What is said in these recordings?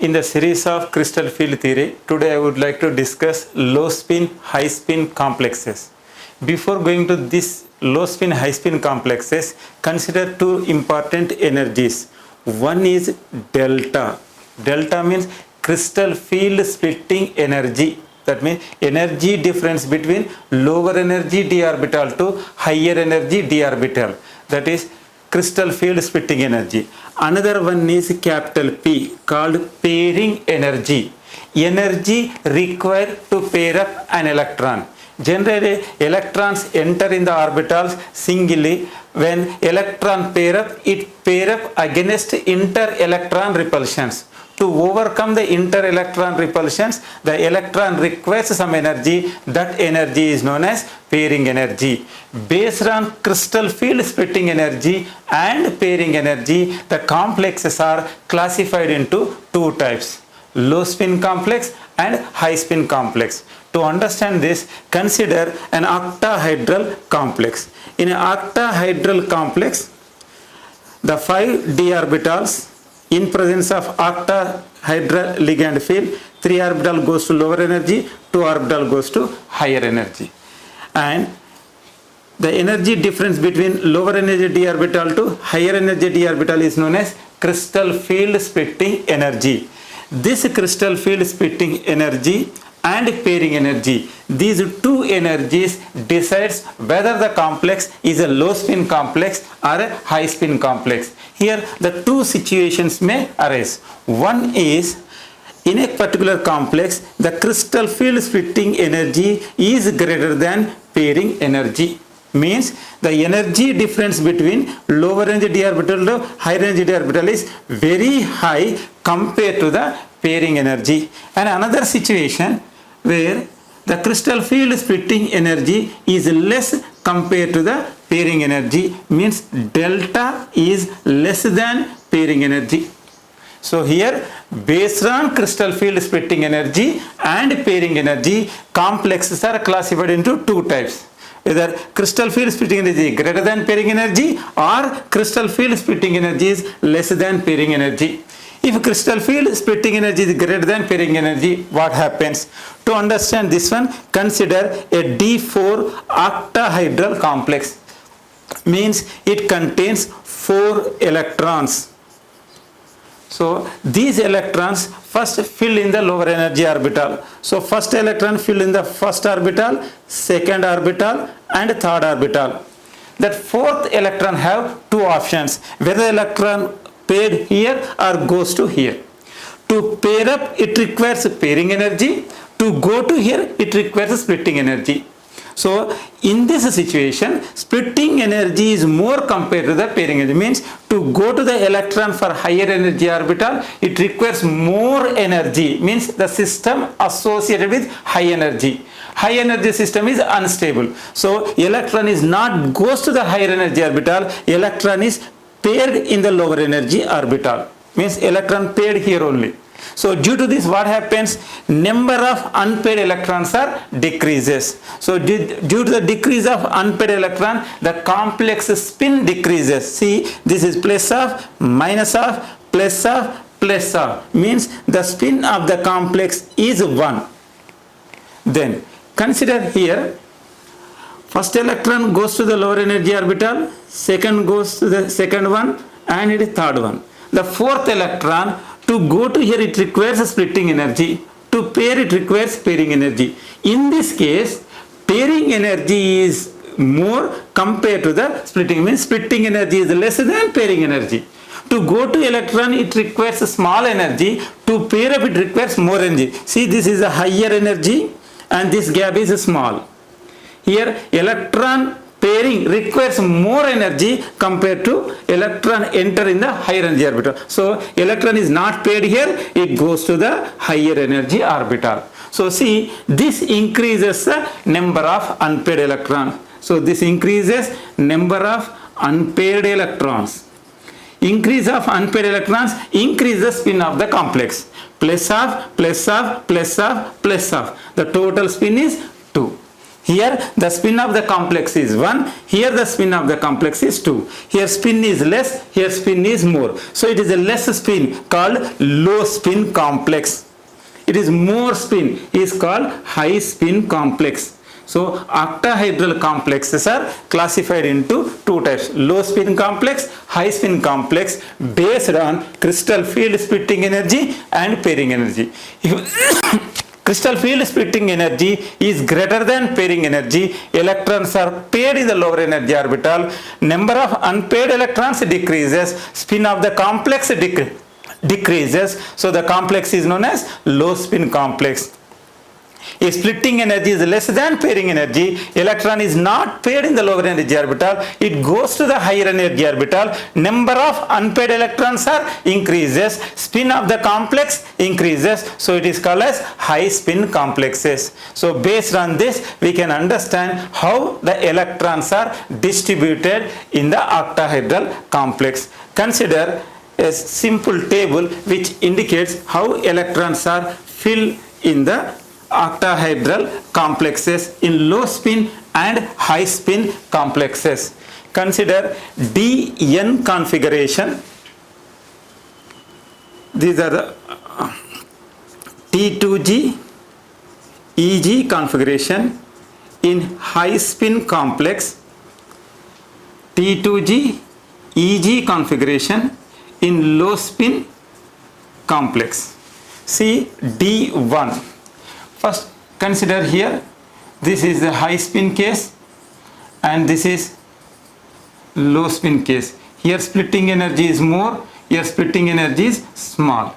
In the series of crystal field theory, today I would like to discuss low spin, high spin complexes. Before going to this low spin, high spin complexes, consider two important energies. One is delta. Delta means crystal field splitting energy. That means energy difference between lower energy d orbital to higher energy d orbital. That is crystal field splitting energy. Another one is capital P, called pairing energy. Energy required to pair up an electron. Generally, electrons enter in the orbitals singly. When electron pair up, it pair up against inter-electron repulsions. To overcome the inter-electron repulsions, the electron requires some energy. That energy is known as pairing energy. Based on crystal field splitting energy and pairing energy, the complexes are classified into two types: low spin complex and high spin complex. To understand this, consider an octahedral complex. In an octahedral complex, the 5 d orbitals in presence of octahedral ligand field, 3 orbital goes to lower energy, 2 orbital goes to higher energy. And the energy difference between lower energy d orbital to higher energy d orbital is known as crystal field splitting energy. This crystal field splitting energy and pairing energy, these two energies decides whether the complex is a low spin complex or a high spin complex. Here the two situations may arise. One is, in a particular complex, the crystal field splitting energy is greater than pairing energy. Means the energy difference between lower energy d orbital to higher energy d orbital is very high compared to the pairing energy. And another situation where the crystal field splitting energy is less compared to the pairing energy, means delta is less than pairing energy. So here, based on crystal field splitting energy and pairing energy, complexes are classified into two types: either crystal field splitting energy greater than pairing energy, or crystal field splitting energy is less than pairing energy. If crystal field splitting energy is greater than pairing energy, what happens? To understand this one, consider a D4 octahedral complex. Means it contains 4 electrons. So these electrons first fill in the lower energy orbital. So first electron fill in the first orbital, second orbital and third orbital. That fourth electron have two options: whether the electron paired here or goes to here. To pair up, it requires pairing energy. To go to here, it requires splitting energy. So in this situation, splitting energy is more compared to the pairing energy. Means to go to the electron for higher energy orbital, it requires more energy. Means the system associated with high energy. High energy system is unstable. So electron is not goes to the higher energy orbital. Electron is paired in the lower energy orbital. Means electron paired here only. So due to this, what happens? Number of unpaired electrons are decreases. So due to the decrease of unpaired electron, the complex spin decreases. See, this is plus of, minus of, plus of, plus of. Means the spin of the complex is 1. Then consider here, first electron goes to the lower energy orbital, second goes to the second one, and it is third one. The fourth electron, to go to here, it requires a splitting energy. To pair, it requires pairing energy. In this case, pairing energy is more compared to the splitting. Means splitting energy is less than pairing energy. To go to electron, it requires a small energy. To pair up, it requires more energy. See, this is a higher energy and this gap is small. Here, electron pairing requires more energy compared to electron enter in the higher energy orbital. So electron is not paired here, it goes to the higher energy orbital. So see, this increases the number of unpaired electrons. So this increases number of unpaired electrons. Increase of unpaired electrons increase the spin of the complex. Plus of, plus of, plus of, plus of. The total spin is 2. Here the spin of the complex is 1, here the spin of the complex is 2. Here spin is less, here spin is more. So it is a less spin called low spin complex. It is more spin is called high spin complex. So octahedral complexes are classified into two types: low spin complex, high spin complex, based on crystal field splitting energy and pairing energy. Crystal field splitting energy is greater than pairing energy, electrons are paired in the lower energy orbital, number of unpaired electrons decreases, spin of the complex decreases, so the complex is known as low spin complex. If splitting energy is less than pairing energy, electron is not paired in the lower energy orbital, it goes to the higher energy orbital, number of unpaired electrons are increases, spin of the complex increases, so it is called as high spin complexes. So based on this, we can understand how the electrons are distributed in the octahedral complex. Consider a simple table which indicates how electrons are filled in the octahedral complexes in low spin and high spin complexes. Consider DN configuration. These are the T2G EG configuration in high spin complex, T2G EG configuration in low spin complex. See D1. First consider here, this is the high spin case and this is low spin case. Here splitting energy is more, here splitting energy is small.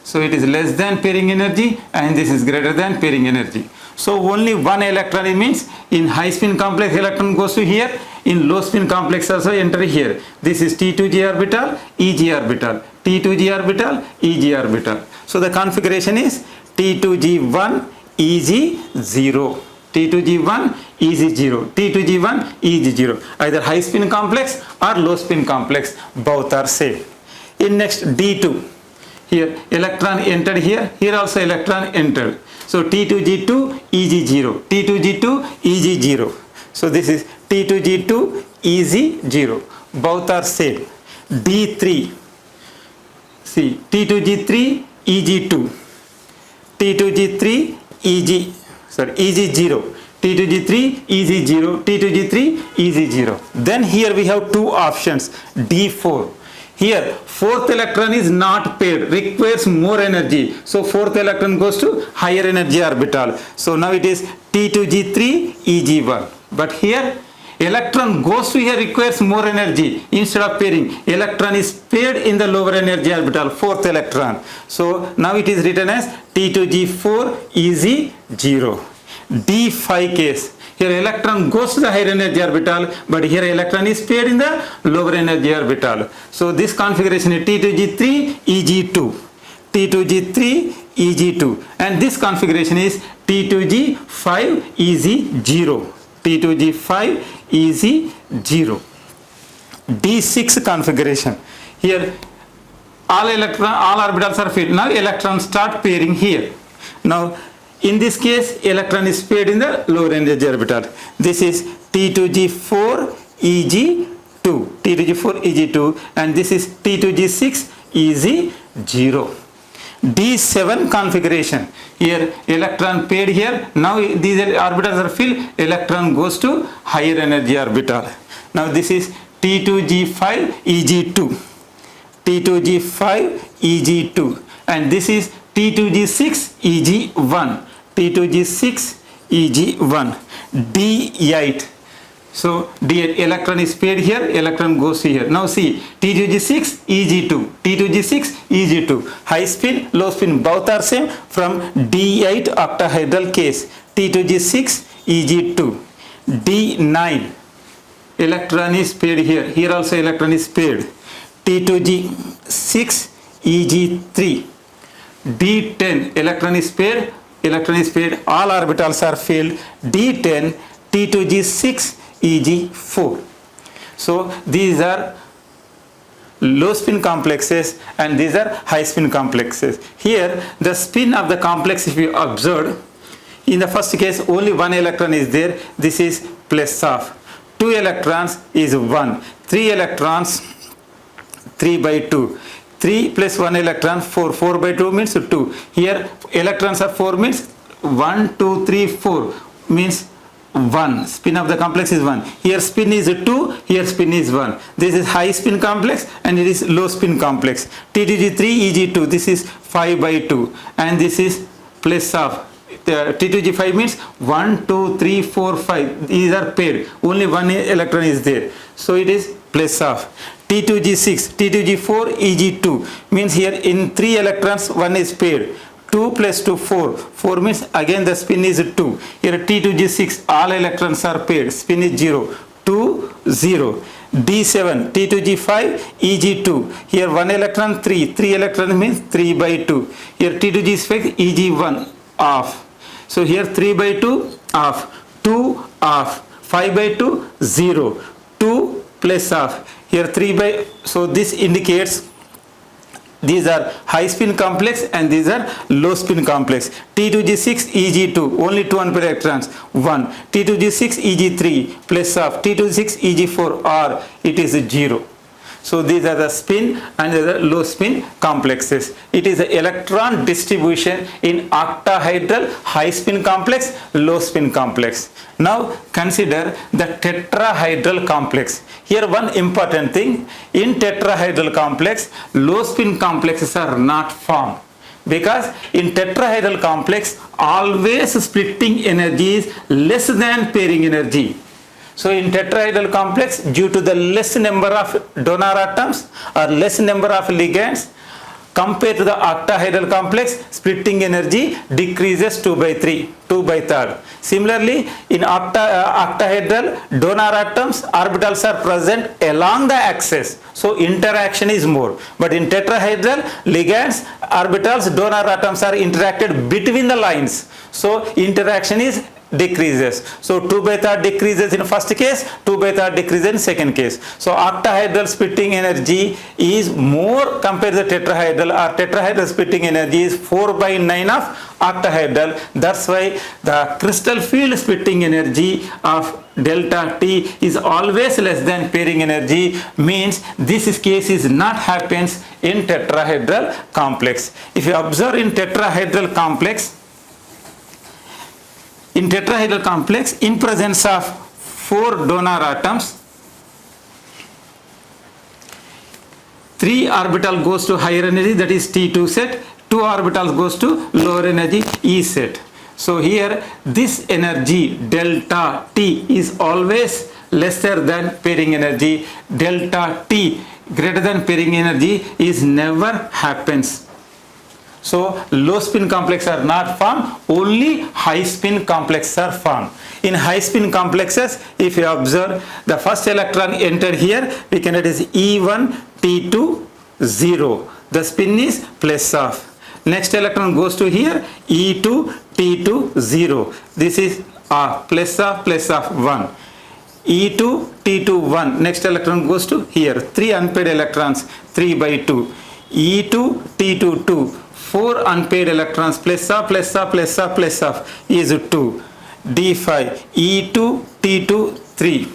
So it is less than pairing energy and this is greater than pairing energy. So only one electron, it means in high spin complex electron goes to here, in low spin complex also enter here. This is T2G orbital, EG orbital, T2G orbital, EG orbital. So the configuration is T2G1 EG0, T2G1 EG0, T2G1 EG0. Either high spin complex or low spin complex, both are same. In next D2, here electron entered here, here also electron entered. So T2G2 EG0, T2G2 EG0. So this is T2G2 EG0, both are same. D3, see T2G3 EG2, T2G3 EG0, T2G3 EG0, T2G3 EG0. Then here we have two options, D4. Here fourth electron is not paired, requires more energy, so fourth electron goes to higher energy orbital. So now it is T2G3 EG1. But here electron goes to here, requires more energy. Instead of pairing, electron is paired in the lower energy orbital, fourth electron. So now it is written as T2G4 EG0. D5 case, here electron goes to the higher energy orbital, but here electron is paired in the lower energy orbital. So this configuration is T2G3 EG2, T2G3 EG2, and this configuration is T2G5 EG0, T2G5 EG0. D6 configuration, here all orbitals are filled. Now electrons start pairing here. Now in this case electron is paired in the lower energy orbital. This is T2G4 EG2, T2G4 EG2, and this is T2G6 EG0. D7 configuration, here electron paired here, now these orbitals are filled, electron goes to higher energy orbital. Now this is T2G5 EG2, T2G5 EG2, and this is T2G6 EG1, T2G6 EG1. D8, so D8 electron is paired here, electron goes here. Now see T2G6 EG2, T2G6 EG2, high spin, low spin, both are same from D8 octahedral case, T2G6 EG2. D9 electron is paired here, here also electron is paired, T2G6 EG3. D10 electron is paired, all orbitals are filled, D10 T2G6 EG4. So these are low spin complexes and these are high spin complexes. Here the spin of the complex, if you observe, In the first case, only one electron is there. This is plus of. 2 electrons is 1. 3 electrons, 3 by 2. 3 plus 1 electron, 4. 4 by 2 means 2. Here electrons are 4 means 1, 2, 3, 4 means 1. Spin of the complex is 1. Here spin is 2, here spin is 1. This is high spin complex and it is low spin complex. T2G3, Eg2, this is 5 by 2 and this is plus of. T2G5 means 1, 2, 3, 4, 5. These are paired. Only one electron is there. So it is plus of. T2G6, T2G4, Eg2 means here in 3 electrons, one is paired. 2 plus 2, 4. 4 means again the spin is 2. Here T2G6, all electrons are paired. Spin is 0. 2, 0. D7, T2G5, Eg2. Here 1 electron, 3. 3 electron means 3 by 2. Here T2G6, Eg1, off. So here 3 by 2, off. 2, off. 5 by 2, 0. 2 plus off. Here 3 by, so this indicates these are high spin complex and these are low spin complex. T2G6, Eg2, only 2 unpaired electrons, 1. T2G6, Eg3, plus of. T2G6, Eg4, or it is 0. So these are the spin and the low spin complexes. It is the electron distribution in octahedral high spin complex, low spin complex. Now consider the tetrahedral complex. Here one important thing, in tetrahedral complex, low spin complexes are not formed. Because in tetrahedral complex, always splitting energy is less than pairing energy. So in tetrahedral complex, due to the less number of donor atoms or less number of ligands, compared to the octahedral complex, splitting energy decreases 2 by 3, 2 by 3rd. Similarly, in octahedral, donor atoms, orbitals are present along the axis. So interaction is more. But in tetrahedral, ligands, orbitals, donor atoms are interacted between the lines. So interaction is decreases. So 2 by 3rd decreases in first case, 2 by 3rd decreases in second case. So octahedral splitting energy is more compared to the tetrahedral, or tetrahedral splitting energy is 4 by 9 of octahedral. That's why the crystal field splitting energy of delta T is always less than pairing energy, means this case is not happens in tetrahedral complex. If you observe in tetrahedral complex, in presence of 4 donor atoms, 3 orbital goes to higher energy, that is T2 set, 2 orbitals goes to lower energy, E set. So here this energy delta T is always lesser than pairing energy. Delta T greater than pairing energy is never happens. So low spin complexes are not formed, only high spin complexes are formed. In high spin complexes, if you observe the first electron entered here, we can write as E1, T2, 0. The spin is plus of. Next electron goes to here, E2, T2, 0. This is plus of 1. E2, T2, 1. Next electron goes to here, 3 unpaired electrons, 3 by 2. E2, T2, 2. 4 unpaired electrons, plus of is 2. D5, E2, T2, 3.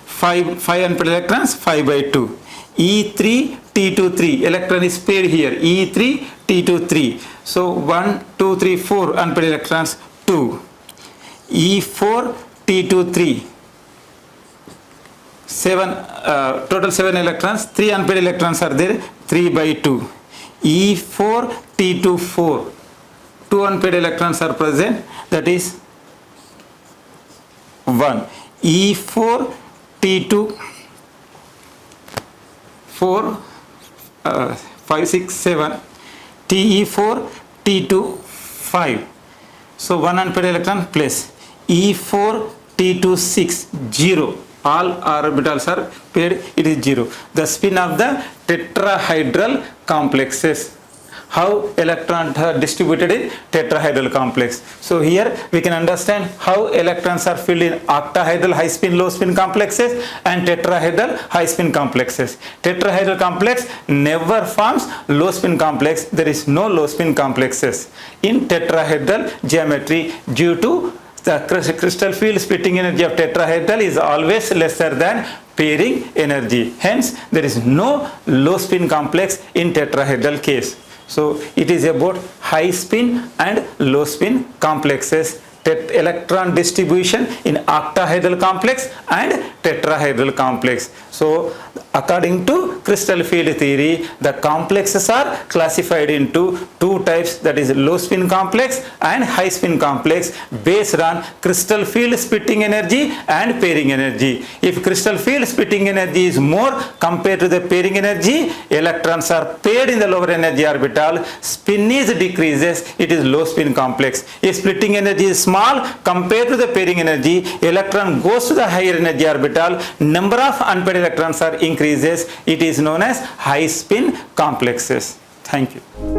5 unpaired electrons, 5 by 2. E3, T2, 3. Electron is paired here. E3, T2, 3. So 1, 2, 3, 4 unpaired electrons, 2. E4, T2, 3. 7, total 7 electrons, 3 unpaired electrons are there, 3 by 2. E4, T2, 4. 2 unpaired electrons are present, that is 1. E4, T2, 4, 5, 6, 7. TE4, T2, 5. So 1 unpaired electron plus. E4, T2, 6, 0. All orbitals are paired, it is 0. The spin of the tetrahedral complexes. how electrons are distributed in tetrahedral complex. So here we can understand how electrons are filled in octahedral high spin low spin complexes and tetrahedral high spin complexes. Tetrahedral complex never forms low spin complex. There is no low spin complexes in tetrahedral geometry due to the crystal field splitting energy of tetrahedral is always lesser than pairing energy. Hence, there is no low spin complex in tetrahedral case. So, it is about high spin and low spin complexes, electron distribution in octahedral complex and tetrahedral complex. So, according to crystal field theory, the complexes are classified into two types, that is low spin complex and high spin complex, based on crystal field splitting energy and pairing energy. If crystal field splitting energy is more compared to the pairing energy, electrons are paired in the lower energy orbital, spin is decreases, it is low spin complex. If splitting energy is small compared to the pairing energy, electron goes to the higher energy orbital, number of unpaired electrons are increases, it is known as high spin complexes. Thank you.